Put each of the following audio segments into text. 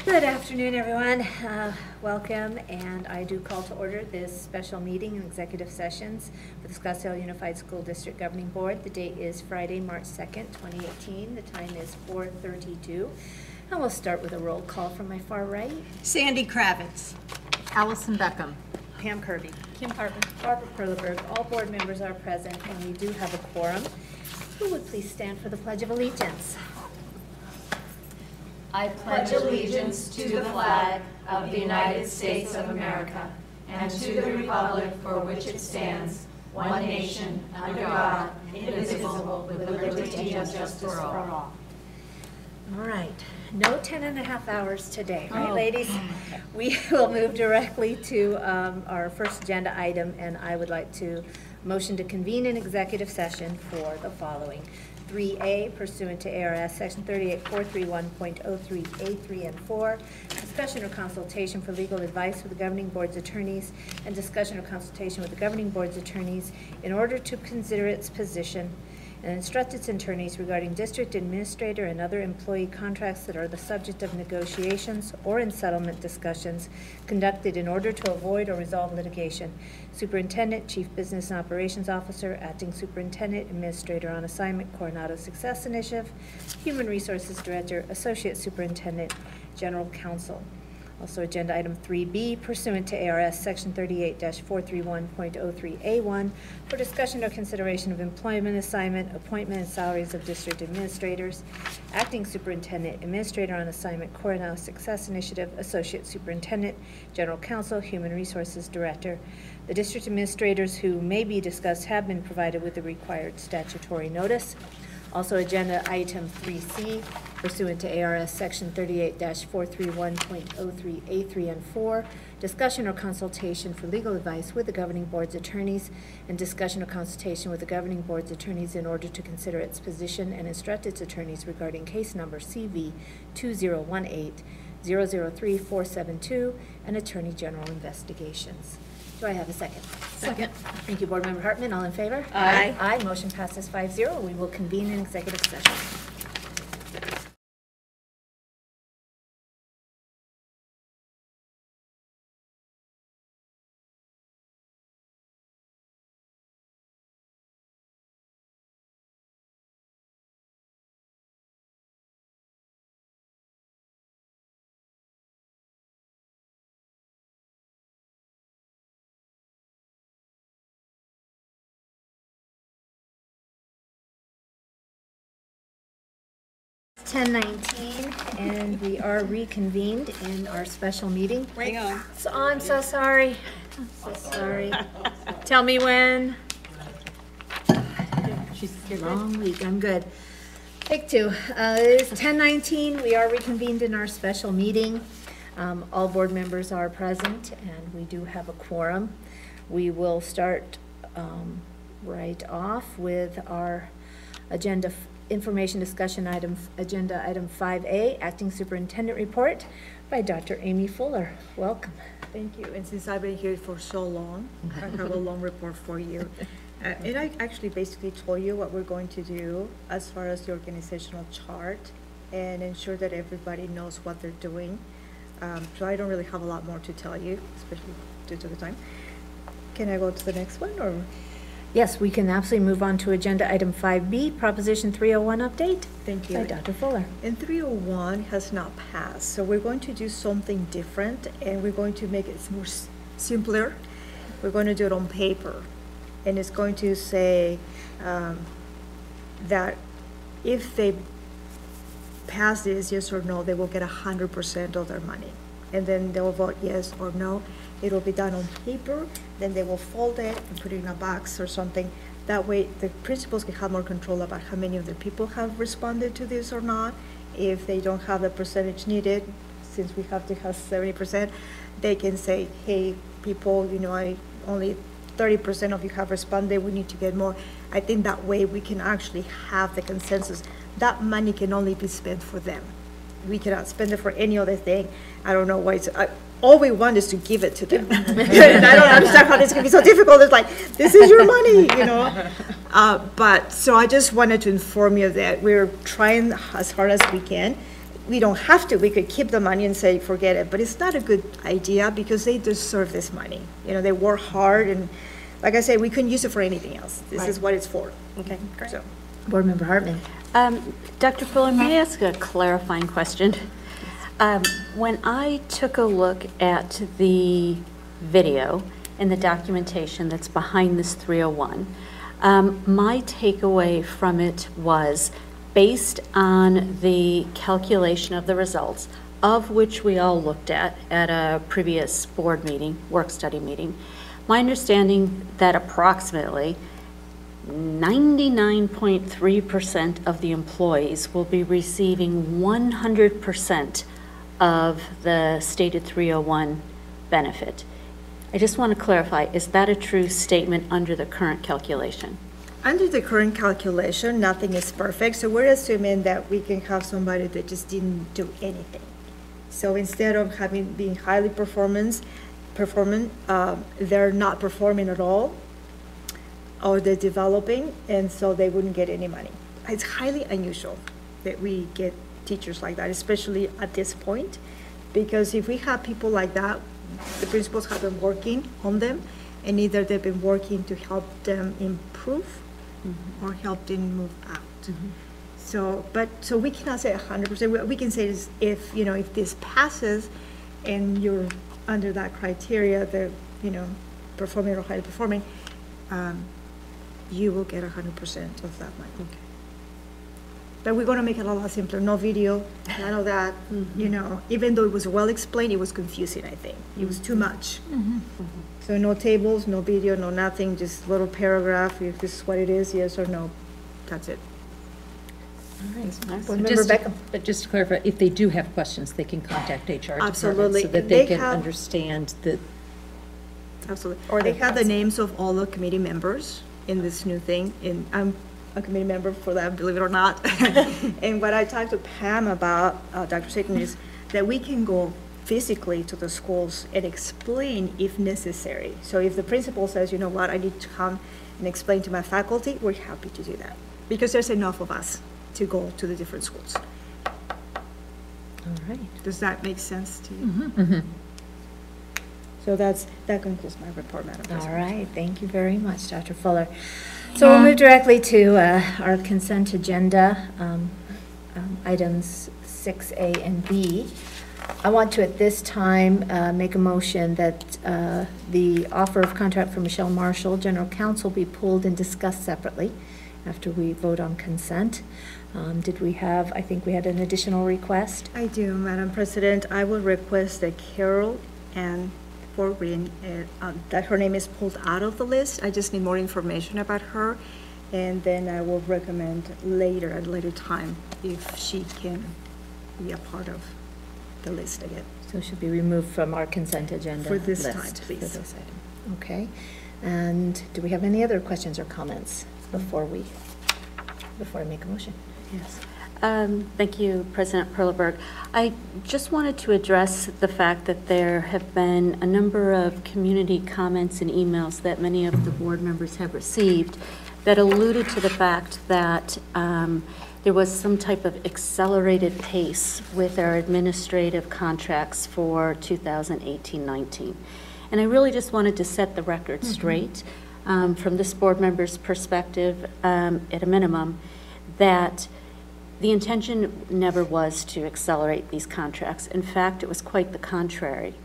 Good afternoon, everyone. Welcome, and I do call to order this special meeting and executive sessions for the Scottsdale Unified School District Governing Board. The date is Friday, March 2nd, 2018. The time is 4:32. And we'll start with a roll call from my far right. Sandy Kravitz. Allison Beckham. Pam Kirby. Kim Harvin. Barbara Perleberg. All board members are present, and we do have a quorum. Who would please stand for the Pledge of Allegiance? I pledge allegiance to the flag of the United States of America and to the republic for which it stands, one nation, under God, indivisible, with liberty and justice for all. All right. No 10.5 hours today, right, ladies? We will move directly to our first agenda item, and I would like to motion to convene an executive session for the following. 3A, pursuant to ARS Section 38431.03A3 and 4, discussion or consultation for legal advice with the governing board's attorneys and discussion or consultation with the governing board's attorneys in order to consider its position and instruct its attorneys regarding district administrator and other employee contracts that are the subject of negotiations or in settlement discussions conducted in order to avoid or resolve litigation. Superintendent, Chief Business and Operations Officer, Acting Superintendent, Administrator on Assignment, Coronado Success Initiative, Human Resources Director, Associate Superintendent, General Counsel. Also, agenda item 3B, pursuant to ARS Section 38-431.03A1, for discussion or consideration of employment, assignment, appointment, and salaries of district administrators, acting superintendent, administrator on assignment, Coronado Success Initiative, associate superintendent, general counsel, human resources director. The district administrators who may be discussed have been provided with the required statutory notice. Also, agenda item 3C, pursuant to ARS Section 38-431.03A3 and 4, discussion or consultation for legal advice with the governing board's attorneys and discussion or consultation with the governing board's attorneys in order to consider its position and instruct its attorneys regarding case number CV 2018-003472 and Attorney General investigations. Do I have a second? Second. Thank you, Board Member Hartman. All in favor? Aye. Aye. Motion passes 5-0. We will convene an executive session. It's 10:19, and we are reconvened in our special meeting. Hang on. So, I'm so sorry. I'm so sorry. Tell me when. She's Long week. I'm good. Take two. It's 10:19. We are reconvened in our special meeting. All board members are present, and we do have a quorum. We will start right off with our agenda information discussion item, agenda item 5A, Acting Superintendent Report by Dr. Amy Fuller. Welcome. Thank you. And since I've been here for so long, I have a long report for you. And I actually basically told you what we're going to do as far as the organizational chart and ensure that everybody knows what they're doing. So I don't really have a lot more to tell you, especially due to the time. Can I go to the next one, or? Yes, we can absolutely move on to agenda item 5B, Proposition 301 update. Thank you. By Dr. Fuller. And 301 has not passed, so we're going to do something different, and we're going to make it more simpler. We're going to do it on paper, and it's going to say that if they pass this, yes or no, they will get 100% of their money, and then they will vote yes or no. It'll be done on paper, then they will fold it and put it in a box or something. That way the principals can have more control about how many of the people have responded to this or not. If they don't have the percentage needed, since we have to have 70%, they can say, hey, people, you know, only 30% of you have responded, we need to get more. I think that way we can actually have the consensus. That money can only be spent for them. We cannot spend it for any other thing. I don't know why it's, all we want is to give it to them. And I don't understand how this can be so difficult. It's like, this is your money, you know. But so I just wanted to inform you that we're trying as hard as we can. we don't have to, we could keep the money and say, forget it, but it's not a good idea because they deserve this money. You know, they work hard, and like I said, we couldn't use it for anything else. This is what it's for. Okay, great. So, Board Member Hartman. Dr. Fuller, may I ask a clarifying question? When I took a look at the video and the documentation that's behind this 301, my takeaway from it was, based on the calculation of the results, of which we all looked at a previous board meeting, work study meeting, my understanding that approximately 99.3% of the employees will be receiving 100% of the stated 301 benefit. I just want to clarify, is that a true statement under the current calculation? under the current calculation, nothing is perfect, so we're assuming that we can have somebody that just didn't do anything. So instead of being highly performant, they're not performing at all, or they're developing, and so they wouldn't get any money. It's highly unusual that we get teachers like that, especially at this point, because if we have people like that, the principals have been working on them, and either they've been working to help them improve or help them move out. So we cannot say 100%. What we can say is if this passes and you're under that criteria, that performing or highly performing, you will get 100% of that money. Okay. But we're going to make it a lot simpler. No video, none of that. Even though it was well explained, it was confusing, I think. It was too much. So no tables, no video, no nothing, just little paragraph. If this is what it is, yes or no. That's it. All right. But just to clarify, if they do have questions, they can contact HR Absolutely. department so that they can understand that. Absolutely. Or they have the names of all the committee members in this new thing. And I'm a committee member for that, believe it or not. And what I talked to Pam about, Dr. Satan, is that we can go physically to the schools and explain if necessary. So if the principal says, you know what, I need to come and explain to my faculty, we're happy to do that. Because there's enough of us to go to the different schools. All right. Does that make sense to you? So that concludes my report, Madam President. All right, thank you very much, Dr. Fuller. So we'll move directly to our consent agenda, items 6A and B. I want to, at this time, make a motion that the offer of contract for Michelle Marshall, General Counsel, be pulled and discussed separately after we vote on consent. Did we have, I think we had an additional request? I do, Madam President. I will request that Carol Ann Forgreen, that her name is pulled out of the list. I just need more information about her, and then I will recommend later, at a later time, if she can be a part of the list again. So it should be removed from our consent agenda For this list time, please. For this item. Okay. And do we have any other questions or comments before I make a motion? Yes. Thank you, President Perleberg. I just wanted to address the fact that there have been a number of community comments and emails that many of the board members have received that alluded to the fact that there was some type of accelerated pace with our administrative contracts for 2018-19. And I really just wanted to set the record straight from this board member's perspective, at a minimum, that the intention never was to accelerate these contracts. In fact, it was quite the contrary.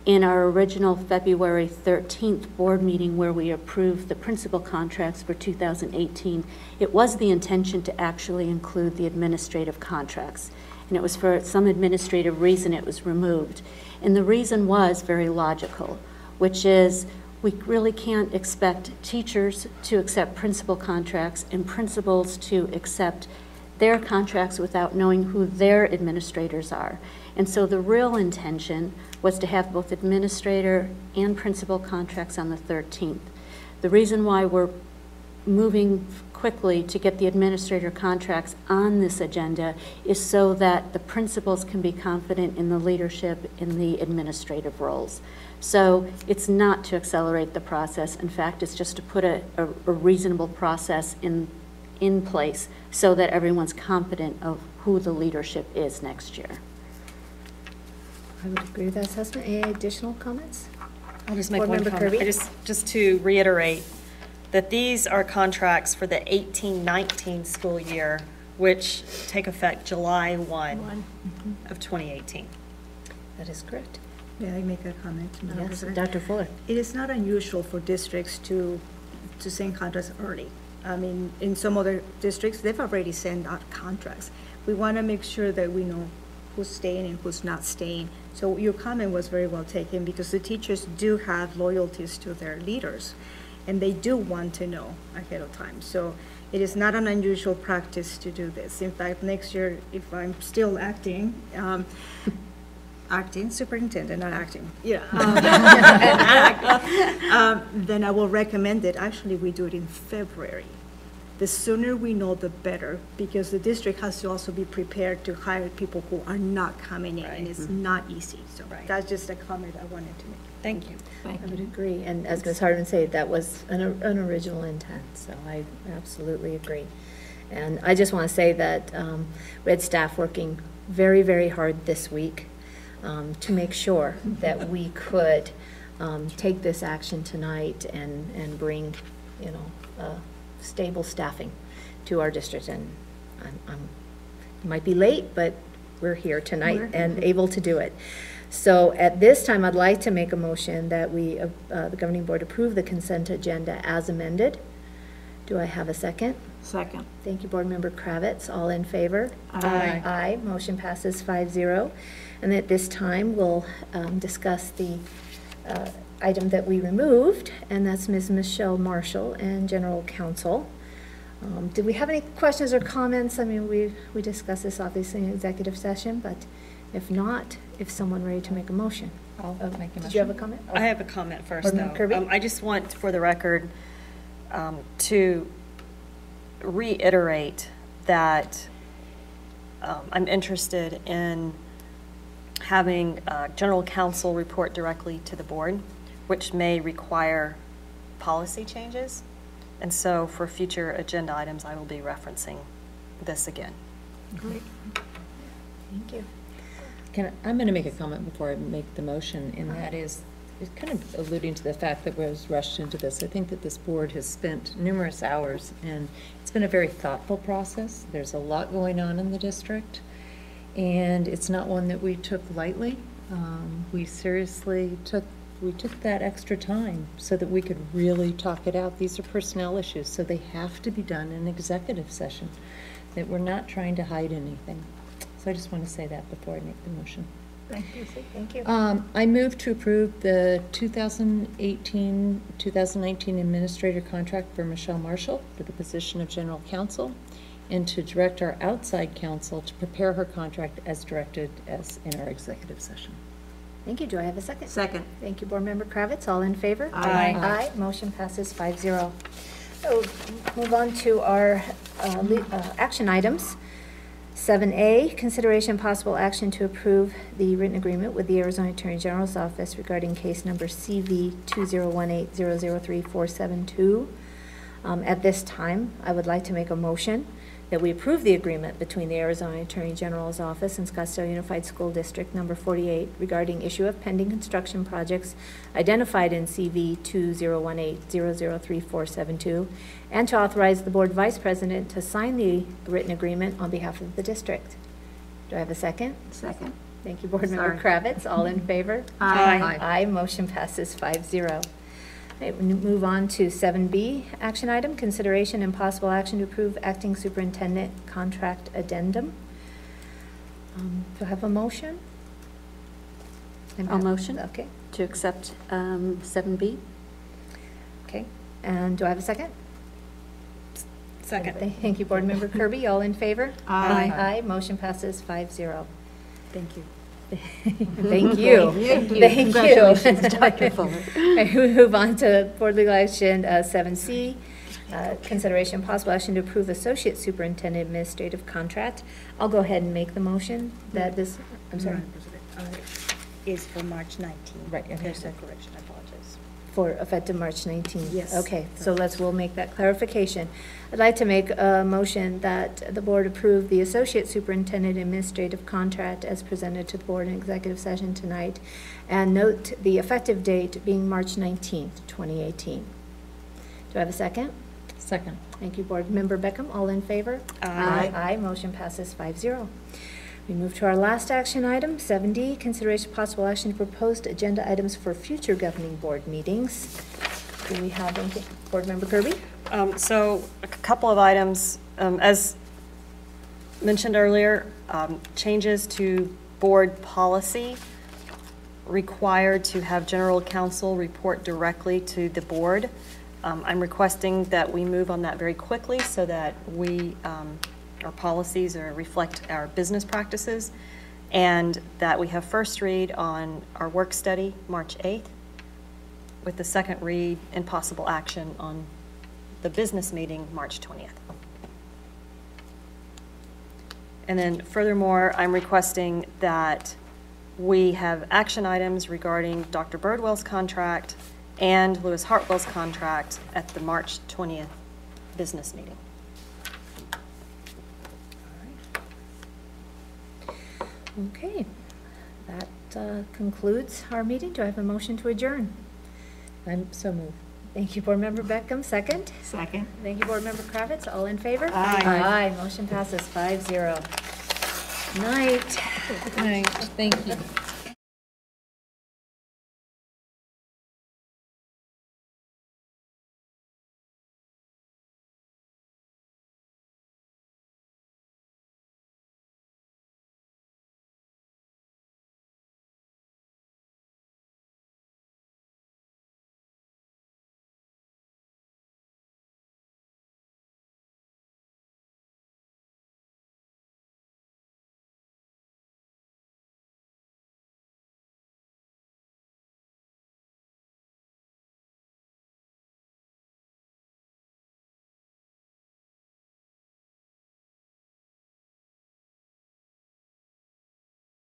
In our original February 13th board meeting where we approved the principal contracts for 2018, it was the intention to actually include the administrative contracts. And it was for some administrative reason it was removed. And the reason was very logical, which is we really can't expect teachers to accept principal contracts and principals to accept their contracts without knowing who their administrators are. And so the real intention was to have both administrator and principal contracts on the 13th. The reason why we're moving quickly to get the administrator contracts on this agenda is so that the principals can be confident in the leadership in the administrative roles. So it's not to accelerate the process. In fact, it's just to put a reasonable process in in place so that everyone's confident of who the leadership is next year. I would agree with that assessment. Any additional comments? I'll just make Board one Member comment. Kirby? Just to reiterate that these are contracts for the 18-19 school year, which take effect July 1 of 2018. That is correct. May I make a comment? Madam Yes, President? Dr. Fuller. It is not unusual for districts to send contracts early. I mean, in some other districts, they've already sent out contracts. We want to make sure that we know who's staying and who's not staying. So your comment was very well taken, because the teachers do have loyalties to their leaders, and they do want to know ahead of time. So it is not an unusual practice to do this. In fact, next year, if I'm still acting, acting superintendent, not acting, yeah, then I will recommend it. Actually, we do it in February. The sooner we know, the better, because the district has to also be prepared to hire people who are not coming in, and it's not easy. So that's just a comment I wanted to make. Thank you. I would agree. And as Ms. Harden said, that was an original intent, so I absolutely agree. And I just want to say that we had staff working very, very hard this week to make sure that we could take this action tonight and bring, you know, stable staffing to our district. And it might be late, but we're here tonight and able to do it. So at this time, I'd like to make a motion that we, the governing board, approve the consent agenda as amended. Do I have a second? Second. Thank you, Board Member Kravitz. All in favor? Aye. Aye. Motion passes 5-0. And at this time, we'll discuss the item that we removed, and that's Ms. Michelle Marshall and General Counsel. Did we have any questions or comments? I mean, we discussed this obviously in executive session, but if not, if someone ready to make a motion. I'll make a motion. Did you have a comment? I have a comment first, Board Member though. Kirby? I just want, for the record, to reiterate that I'm interested in having general counsel report directly to the board, which may require policy changes. And so for future agenda items, I will be referencing this again. Great. Thank you. I'm going to make a comment before I make the motion, and that is, it's kind of alluding to the fact that we was rushed into this. I think that this board has spent numerous hours, and it's been a very thoughtful process. There's a lot going on in the district, and it's not one that we took lightly. We seriously took that extra time so that we could really talk it out. These are personnel issues, so they have to be done in executive session, that we're not trying to hide anything. So I just want to say that before I make the motion. Thank you. Thank you. I move to approve the 2018-2019 administrator contract for Michelle Marshall for the position of general counsel, and to direct our outside counsel to prepare her contract as directed as in our executive session. Thank you. Do I have a second? Second. Thank you, Board Member Kravitz. All in favor? Aye. Aye. Motion passes 5-0. So move on to our action items. 7A, consideration and possible action to approve the written agreement with the Arizona Attorney General's Office regarding case number CV 2018-003472. At this time, I would like to make a motion that we approve the agreement between the Arizona Attorney General's Office and Scottsdale Unified School District number 48 regarding issue of pending construction projects identified in CV 2018-003472, and to authorize the Board Vice President to sign the written agreement on behalf of the district. Do I have a second? Second. Thank you, Board Member Kravitz. All in favor? Aye. Aye. Motion passes 5-0. Okay, we move on to 7B, action item, consideration and possible action to approve acting superintendent contract addendum. Do I have a motion? I'll motion. Okay, To accept 7B? okay. And do I have a second? Second. Thank you, Board Member Kirby. All in favor? Aye. Aye. Motion passes 5-0. Thank you. Thank you. Thank you. Congratulations, Dr. Fuller. We move on to Board Legal Action 7C, consideration possible action to approve Associate Superintendent Administrative Contract. I'll go ahead and make the motion that this, I'm sorry. Madam President, is for March 19. Right, okay. There's a correction, I apologize. for effective March 19th? Yes. Okay, so we'll make that clarification. I'd like to make a motion that the board approve the Associate Superintendent Administrative Contract as presented to the board in executive session tonight, and note the effective date being March 19th, 2018. Do I have a second? Second. Thank you, Board Member Beckham. All in favor? Aye. Aye. Motion passes 5-0. We move to our last action item, 7D, consideration of possible action to proposed agenda items for future governing board meetings. Do we have anything? Board Member Kirby? So a couple of items, as mentioned earlier, changes to board policy required to have general counsel report directly to the board. I'm requesting that we move on that very quickly so that our policies reflect our business practices, and that we have first read on our work study March 8th, with the second read and possible action on the business meeting March 20th. And then furthermore, I'm requesting that we have action items regarding Dr. Birdwell's contract and Lewis Hartwell's contract at the March 20th business meeting. Okay, that concludes our meeting. Do I have a motion to adjourn? I'm so moved. Thank you, Board Member Beckham. Second? Second. Thank you, Board Member Kravitz. All in favor? Aye. Aye. Motion passes 5-0. Night. Good night. Thank you.